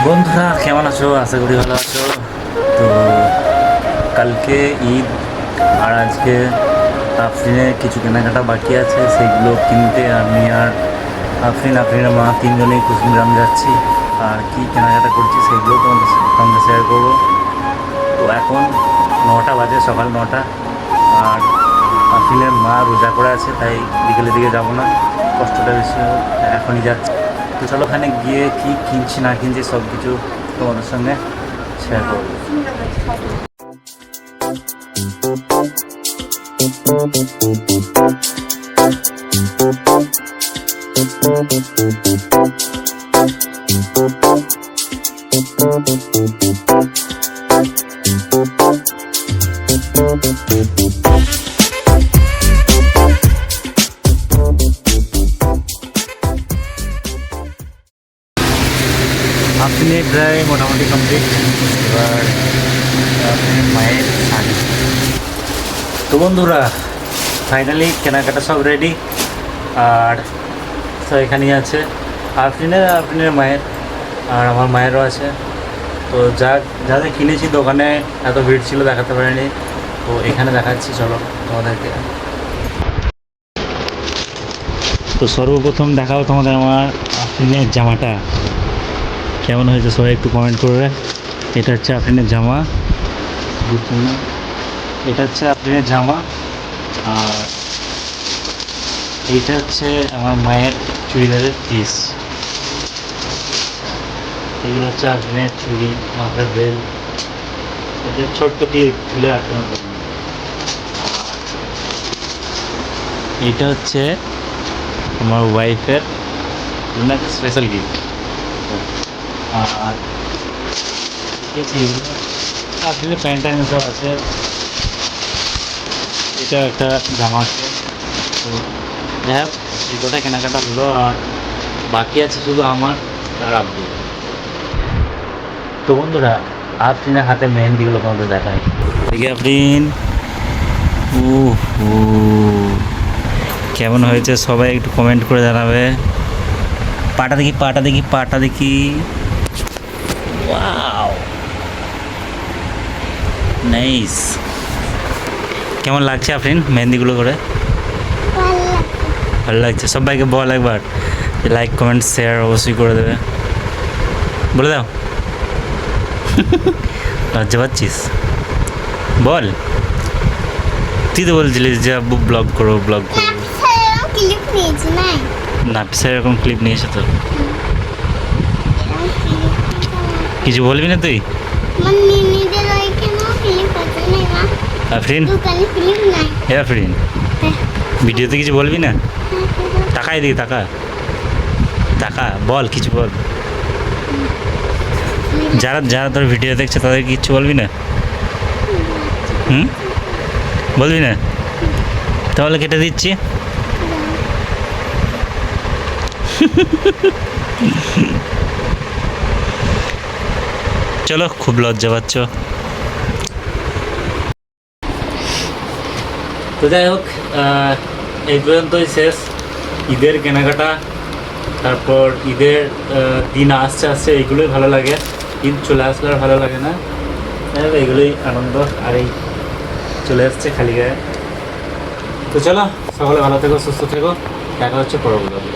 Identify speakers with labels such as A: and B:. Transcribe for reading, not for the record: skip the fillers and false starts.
A: বন্ধুরা কেমন আছো? আশা করি ভালো আছো। তো কালকে ঈদ আর আজকে আফরিনের কিছু কেনাকাটা বাকি আছে, সেগুলো কিনতে আমি আর আফরিনের মা তিনজনেই কুসুমগ্রাম যাচ্ছি। আর কি কেনাকাটা করছি সেগুলো তোমাদের সঙ্গে শেয়ার করবো। তো এখন 9টা বাজে, সকাল 9টা। আর আফরিনের মা রোজা করে আছে, তাই বিকেলের দিকে যাবো না, কষ্টটা বেশি হোক, এখনই যাচ্ছি। তো চলো ওখানে গিয়ে কি কিনছি না কিনছি সব কিছু তোমাদের সঙ্গে শেয়ার করবো। আপনি প্রায় মোটামুটি কমপ্লিট। এবার আপনি মায়ের শাড়ি। তো বন্ধুরা কেনাকাটা সব রেডি। আর তো এখানেই আছে আফরিনের মায়ের, আর আমার মায়েরও আছে। তো যা কিনেছি দোকানে এত ভিড় ছিল দেখাতে পারিনি, তো এখানে দেখাচ্ছি, চলো তোমাদেরকে। তো সর্বপ্রথম দেখাও তোমাদের আমার আফরিনের জামাটা কেমন হয়েছে, সবাই একটু কমেন্ট করবে। এটা হচ্ছে আফরিনের জামা, এটা হচ্ছে আফরিনের জামা। আর এইটা হচ্ছে আমার মায়ের চুড়িদারের পিস। এগুলো হচ্ছে আফরিনের চুড়ি, মাথার বেল, এটা ছোট্ট দিয়ে খুলে আটকানো। এইটা হচ্ছে আমার ওয়াইফের ওনাকে স্পেশাল গিফট। আর আসলে প্যান্ট ট্যান্ট সব আছে। এটা একটা জামা আছে। তো যাই হোক, এই কটা কেনাকাটা হলো, আর বাকি আছে শুধু আমার আর আব্বু। তো বন্ধুরা আফরিনের হাতে মেহেন্দিগুলো তোমাদের দেখায়। দেখি আফরিন, ও কেমন হয়েছে সবাই একটু কমেন্ট করে জানাবে। পাটা দেখি, পাটা দেখি, পাটা দেখি। Wow, nice. কেমন লাগছে আফরিন মেহেন্দিগুলো করে? ভালো লাগছে। সবাইকে বল একবার, লাইক কমেন্ট শেয়ার অবশ্যই করে দেবে, বলে দাও। লজ্জা পাচ্ছিস? বল, তুই তো বলছিলিস যে আব্বু ব্লগ করো, ব্লগ করো। না স্যার এরকম ক্লিপ নিয়েছে তো, কিছু বলবি না তুই? আফরিন, এ আফরিন, ভিডিওতে কিছু বলবি না? টাকা এদিকে, টাকা টাকা, বল কিছু বল। যারা যারা তোর ভিডিও দেখছে তাদের কিচ্ছু বলবি না? বলবি না? তাহলে কেটে দিচ্ছি। চলো, খুব লজ্জা পাচ্ছ। তো যাই হোক, এই পর্যন্তই শেষ ঈদের কেনাকাটা। তারপর ঈদের দিন আসছে আসছে, এইগুলোই ভালো লাগে। ঈদ চলে আসলে আর ভালো লাগে না, এইগুলোই আনন্দ। আর এই চলে আসছে খালি গায়ে। তো চলো, সকলে ভালো থেকো, সুস্থ থেকো, দেখা হচ্ছে পরবর্তী।